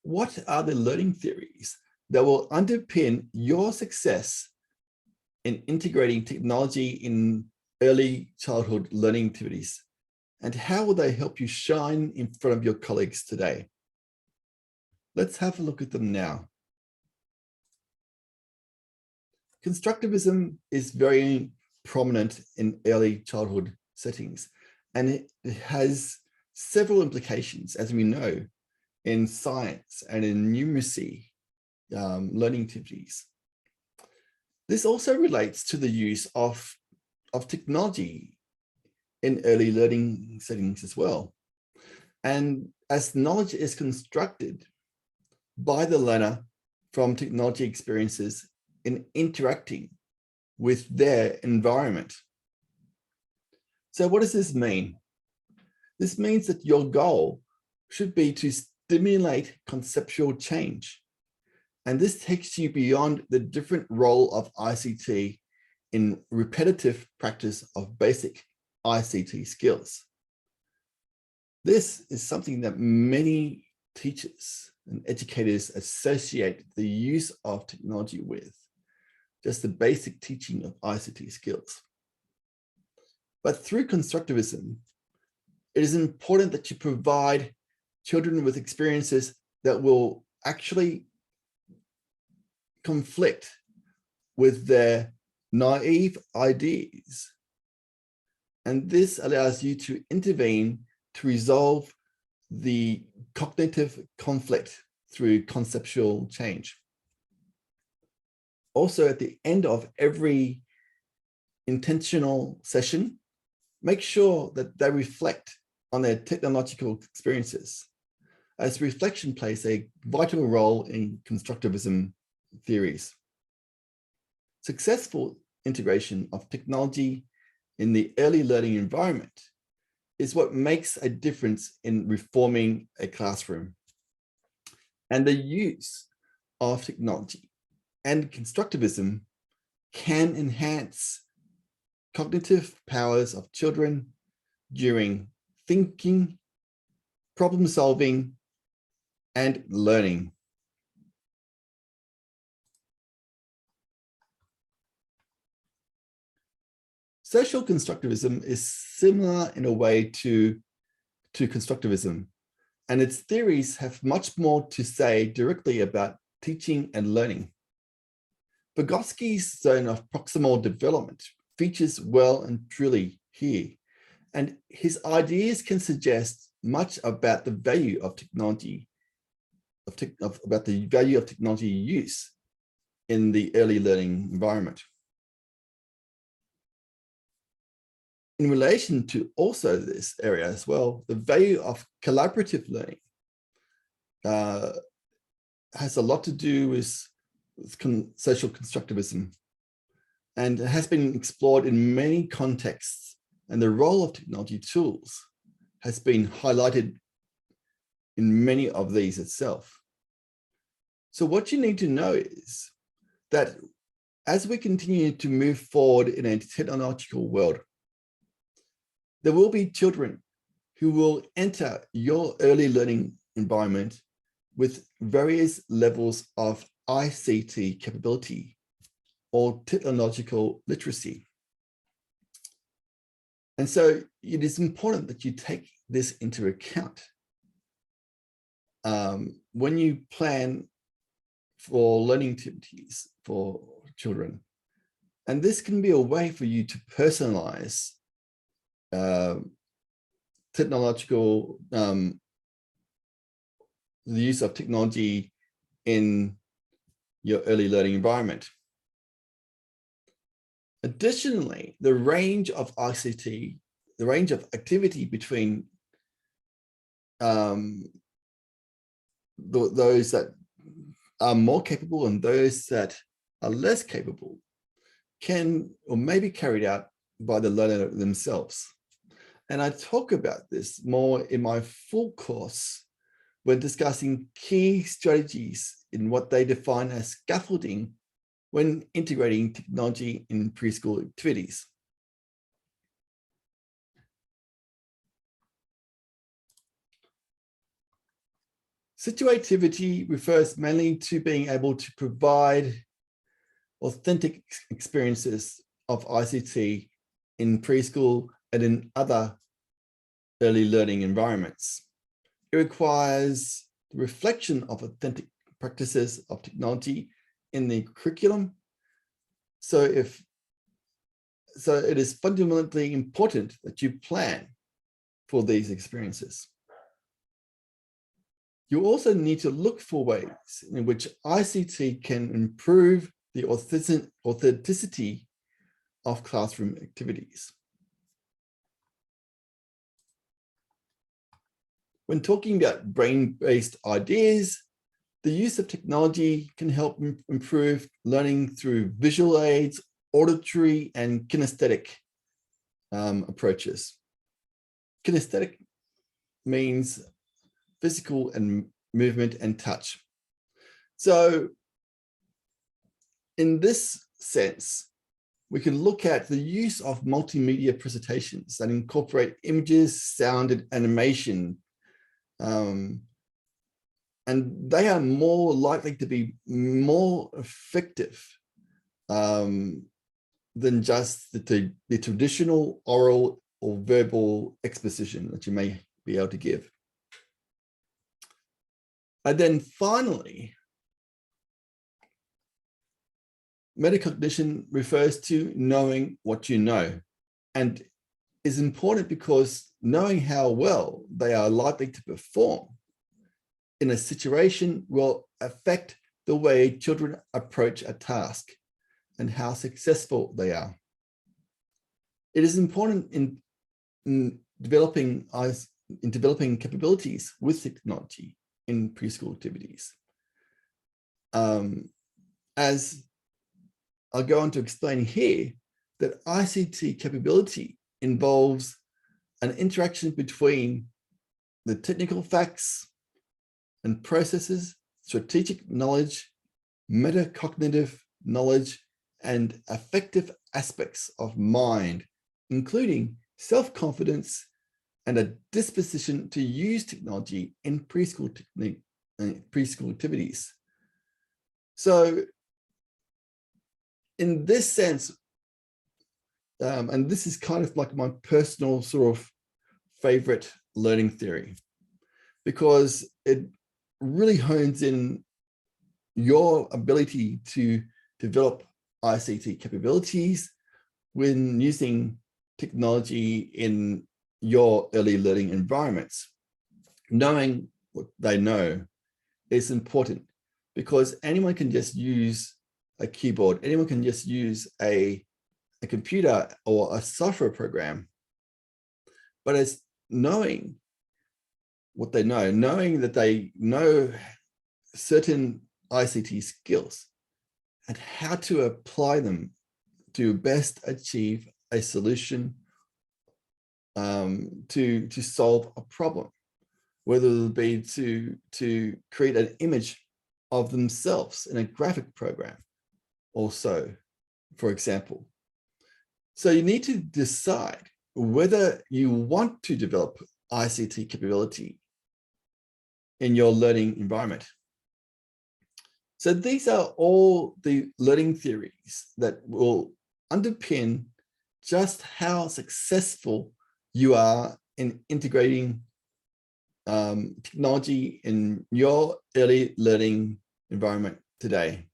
what are the learning theories that will underpin your success in integrating technology in early childhood learning activities? And how will they help you shine in front of your colleagues today? Let's have a look at them now. Constructivism is very prominent in early childhood settings, and it has several implications, as we know, in science and in numeracy learning activities. This also relates to the use of technology in early learning settings as well. And as knowledge is constructed by the learner from technology experiences in interacting with their environment. So what does this mean? This means that your goal should be to stimulate conceptual change. And this takes you beyond the different role of ICT in repetitive practice of basic ICT skills. This is something that many teachers and educators associate the use of technology with, just the basic teaching of ICT skills. But through constructivism, it is important that you provide children with experiences that will actually conflict with their naive ideas. And this allows you to intervene to resolve the cognitive conflict through conceptual change. Also, at the end of every intentional session, make sure that they reflect on their technological experiences, as reflection plays a vital role in constructivism theories. Successful integration of technology in the early learning environment is what makes a difference in reforming a classroom. And the use of technology and constructivism can enhance cognitive powers of children during thinking, problem solving, and learning. Social constructivism is similar in a way to constructivism, and its theories have much more to say directly about teaching and learning. Vygotsky's zone of proximal development features well and truly here, and his ideas can suggest much about the value of technology, about the value of technology use in the early learning environment. In relation to also this area as well, the value of collaborative learning has a lot to do with social constructivism, and it has been explored in many contexts, and the role of technology tools has been highlighted in many of these itself. So what you need to know is that as we continue to move forward in a technological world, there will be children who will enter your early learning environment with various levels of ICT capability or technological literacy. And so it is important that you take this into account when you plan for learning activities for children. And this can be a way for you to personalize technological, the use of technology in your early learning environment. Additionally, the range of ICT, the range of activity between those that are more capable and those that are less capable can or may be carried out by the learner themselves. And I talk about this more in my full course when discussing key strategies in what they define as scaffolding when integrating technology in preschool activities. Situativity refers mainly to being able to provide authentic experiences of ICT in preschool and in other early learning environments. It requires the reflection of authentic practices of technology in the curriculum. So it is fundamentally important that you plan for these experiences. You also need to look for ways in which ICT can improve the authenticity of classroom activities. When talking about brain-based ideas, the use of technology can help improve learning through visual aids, auditory, and kinesthetic approaches. Kinesthetic means physical and movement and touch. So in this sense, we can look at the use of multimedia presentations that incorporate images, sound, and animation. And they are more likely to be more effective than just the traditional oral or verbal exposition that you may be able to give. And then finally, metacognition refers to knowing what you know, and is important because knowing how well they are likely to perform in a situation will affect the way children approach a task and how successful they are. It is important in developing capabilities with technology in preschool activities. As I'll go on to explain here, that ICT capability involves an interaction between the technical facts and processes, strategic knowledge, metacognitive knowledge, and affective aspects of mind, including self-confidence and a disposition to use technology in preschool activities. So in this sense, and this is kind of like my personal sort of favorite learning theory, because it really hones in your ability to develop ICT capabilities when using technology in your early learning environments. Knowing what they know is important, because anyone can just use a keyboard, anyone can just use a computer or a software program, but it's knowing what they know, knowing that they know certain ICT skills and how to apply them to best achieve a solution to solve a problem, whether it be to create an image of themselves in a graphic program or so, for example. So you need to decide whether you want to develop ICT capability in your learning environment. So these are all the learning theories that will underpin just how successful you are in integrating technology in your early learning environment today.